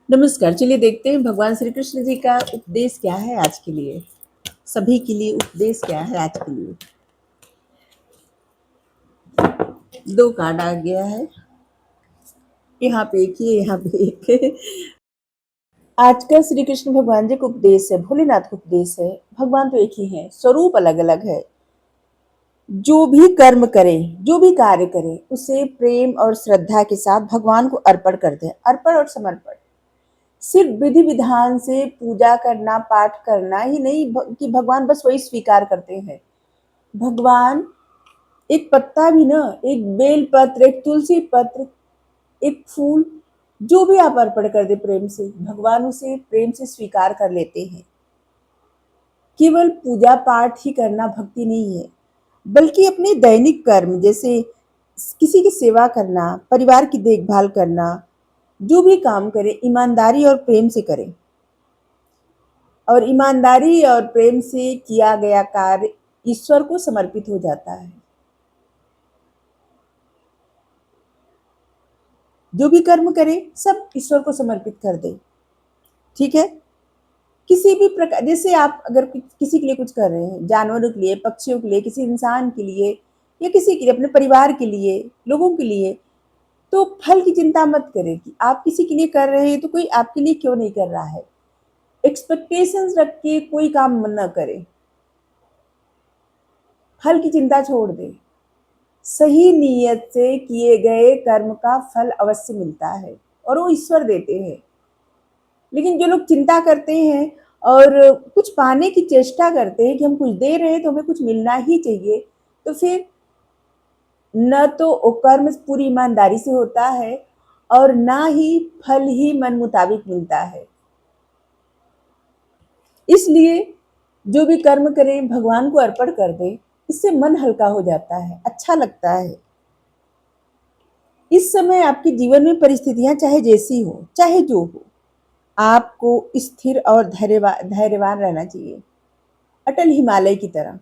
नमस्कार। चलिए देखते हैं भगवान श्री कृष्ण जी का उपदेश क्या है आज के लिए। सभी के लिए उपदेश क्या है आज के लिए। 2 कार्ड आ गया है, यहाँ पे एक ही है, यहाँ पे एक है। आज का श्री कृष्ण भगवान जी का उपदेश है, भोलेनाथ का उपदेश है। भगवान तो एक ही है, स्वरूप अलग अलग है। जो भी कर्म करें, जो भी कार्य करें, उसे प्रेम और श्रद्धा के साथ भगवान को अर्पण कर दें। अर्पण और समर्पण सिर्फ विधि विधान से पूजा करना, पाठ करना ही नहीं कि भगवान बस वही स्वीकार करते हैं। भगवान एक पत्ता भी ना, एक बेल पत्र, एक तुलसी पत्र, एक फूल, जो भी आप अर्पण कर दे प्रेम से, भगवान उसे प्रेम से स्वीकार कर लेते हैं। केवल पूजा पाठ ही करना भक्ति नहीं है, बल्कि अपने दैनिक कर्म जैसे किसी की सेवा करना, परिवार की देखभाल करना, जो भी काम करें ईमानदारी और प्रेम से करें। और ईमानदारी और प्रेम से किया गया कार्य ईश्वर को समर्पित हो जाता है। जो भी कर्म करे सब ईश्वर को समर्पित कर दे। ठीक है। किसी भी प्रकार, जैसे आप अगर किसी के लिए कुछ कर रहे हैं, जानवरों के लिए, पक्षियों के लिए, किसी इंसान के लिए, या किसी के लिए, अपने परिवार के लिए, लोगों के लिए, तो फल की चिंता मत करें कि आप किसी के लिए कर रहे हैं तो कोई आपके लिए क्यों नहीं कर रहा है। एक्सपेक्टेशंस रख के कोई काम न करें। फल की चिंता छोड़ दें। सही नीयत से किए गए कर्म का फल अवश्य मिलता है और वो ईश्वर देते हैं। लेकिन जो लोग चिंता करते हैं और कुछ पाने की चेष्टा करते हैं कि हम कुछ दे रहे हैं तो हमें कुछ मिलना ही चाहिए, तो फिर न तो वो कर्म पूरी ईमानदारी से होता है और ना ही फल ही मन मुताबिक मिलता है। इसलिए जो भी कर्म करें भगवान को अर्पण कर दें, इससे मन हल्का हो जाता है, अच्छा लगता है। इस समय आपके जीवन में परिस्थितियां चाहे जैसी हो, चाहे जो हो, आपको स्थिर और धैर्यवान रहना चाहिए। अटल हिमालय की तरह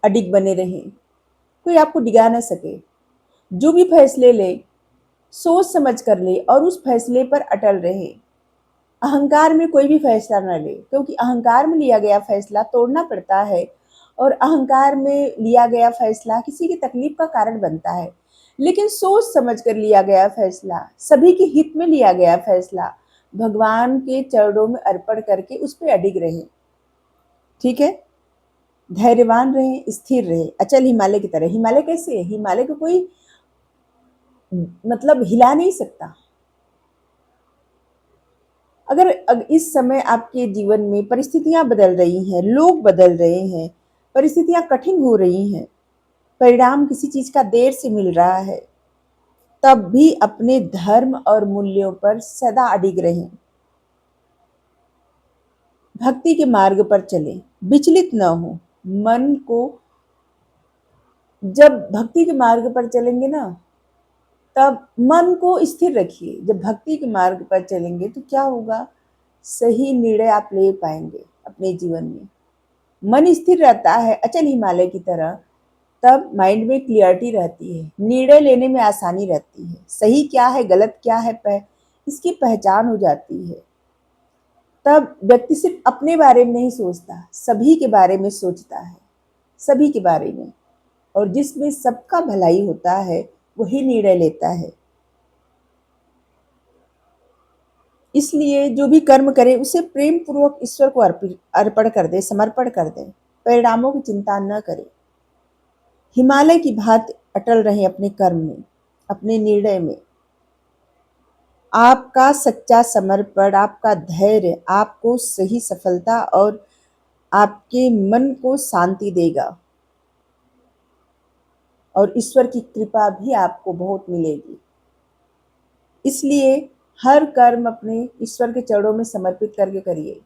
अडिग बने रहें, कोई आपको डिगा ना सके। जो भी फैसले ले सोच समझ कर ले और उस फैसले पर अटल रहे। अहंकार में कोई भी फैसला न ले, क्योंकि अहंकार में लिया गया फैसला तोड़ना पड़ता है और अहंकार में लिया गया फैसला किसी की तकलीफ का कारण बनता है। लेकिन सोच समझ कर लिया गया फैसला, सभी के हित में लिया गया फैसला, भगवान के चरणों में अर्पण करके उस पर अडिग रहे। ठीक है। धैर्यवान रहे, स्थिर रहे, अचल हिमालय की तरह। हिमालय कैसे है? हिमालय को कोई मतलब हिला नहीं सकता। अगर इस समय आपके जीवन में परिस्थितियां बदल रही हैं, लोग बदल रहे हैं, परिस्थितियां कठिन हो रही हैं, परिणाम किसी चीज का देर से मिल रहा है, तब भी अपने धर्म और मूल्यों पर सदा अडिग रहें। भक्ति के मार्ग पर चलें, विचलित न हो। मन को, जब भक्ति के मार्ग पर चलेंगे ना, तब मन को स्थिर रखिए। जब भक्ति के मार्ग पर चलेंगे तो क्या होगा, सही निर्णय आप ले पाएंगे अपने जीवन में। मन स्थिर रहता है अचल हिमालय की तरह, तब माइंड में क्लियरिटी रहती है, निर्णय लेने में आसानी रहती है, सही क्या है गलत क्या है इसकी पहचान हो जाती है। तब व्यक्ति सिर्फ अपने बारे में नहीं सोचता, सभी के बारे में सोचता है, सभी के बारे में। और जिसमें सबका भलाई होता है वही निर्णय लेता है। इसलिए जो भी कर्म करे उसे प्रेम पूर्वक ईश्वर को अर्पण कर दे, समर्पण कर दे। परिणामों की चिंता न करे। हिमालय की भांति अटल रहे अपने कर्म में, अपने निर्णय में। आपका सच्चा समर्पण, आपका धैर्य आपको सही सफलता और आपके मन को शांति देगा और ईश्वर की कृपा भी आपको बहुत मिलेगी। इसलिए हर कर्म अपने ईश्वर के चरणों में समर्पित करके करिए।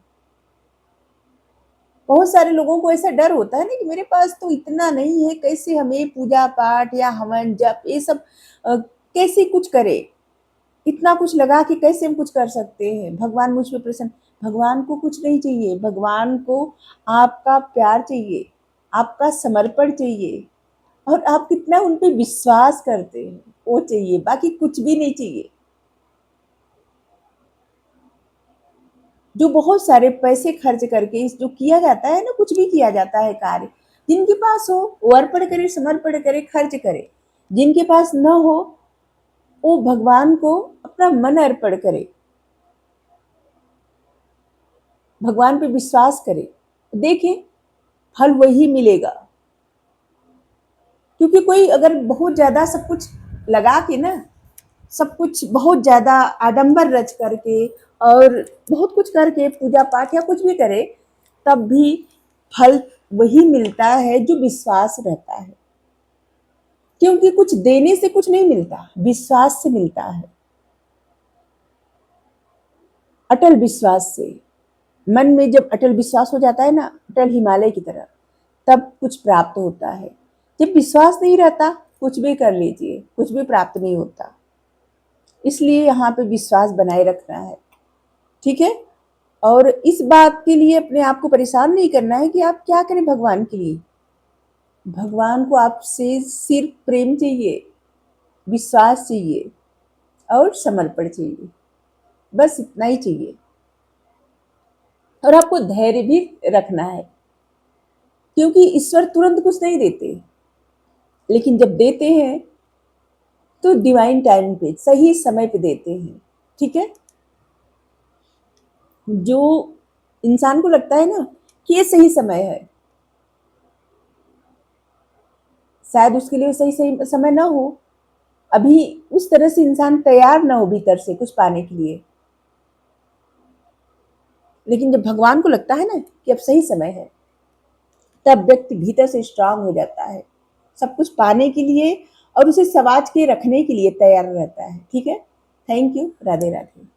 बहुत सारे लोगों को ऐसा डर होता है ना कि मेरे पास तो इतना नहीं है, कैसे हमें पूजा पाठ या हवन जप ये सब कैसे कुछ करे, इतना कुछ लगा के कैसे हम कुछ कर सकते हैं, भगवान मुझ पे प्रसन्न। भगवान को कुछ नहीं चाहिए, भगवान को आपका प्यार चाहिए, आपका समर्पण चाहिए और आप कितना उन पे विश्वास करते हैं वो चाहिए, बाकी कुछ भी नहीं चाहिए। जो बहुत सारे पैसे खर्च करके इस जो किया जाता है ना, कुछ भी किया जाता है कार्य, जिनके पास हो वो अर्पण करे, समर्पण करे, खर्च करे। जिनके पास न हो वो भगवान को अपना मन अर्पण करे, भगवान पे विश्वास करे, देखें फल वही मिलेगा। क्योंकि कोई अगर बहुत ज्यादा सब कुछ लगा के ना, सब कुछ बहुत ज्यादा आडंबर रच करके और बहुत कुछ करके पूजा पाठ या कुछ भी करे, तब भी फल वही मिलता है जो विश्वास रहता है। क्योंकि कुछ देने से कुछ नहीं मिलता, विश्वास से मिलता है, अटल विश्वास से। मन में जब अटल विश्वास हो जाता है ना, अटल हिमालय की तरह, तब कुछ प्राप्त होता है। जब विश्वास नहीं रहता, कुछ भी कर लीजिए, कुछ भी प्राप्त नहीं होता। इसलिए यहाँ पे विश्वास बनाए रखना है, ठीक है। और इस बात के लिए अपने आप को परेशान नहीं करना है कि आप क्या करें भगवान के लिए। भगवान को आपसे सिर्फ प्रेम चाहिए, विश्वास चाहिए और समर्पण चाहिए, बस इतना ही चाहिए। और आपको धैर्य भी रखना है, क्योंकि ईश्वर तुरंत कुछ नहीं देते, लेकिन जब देते हैं तो डिवाइन टाइम पे, सही समय पे देते हैं, ठीक है। जो इंसान को लगता है ना कि ये सही समय है, शायद उसके लिए सही सही समय ना हो, अभी उस तरह से इंसान तैयार ना हो भीतर से कुछ पाने के लिए। लेकिन जब भगवान को लगता है ना कि अब सही समय है, तब व्यक्ति भीतर से स्ट्रांग हो जाता है, सब कुछ पाने के लिए और उसे सवाज के रखने के लिए तैयार रहता है, ठीक है। Thank you. राधे राधे।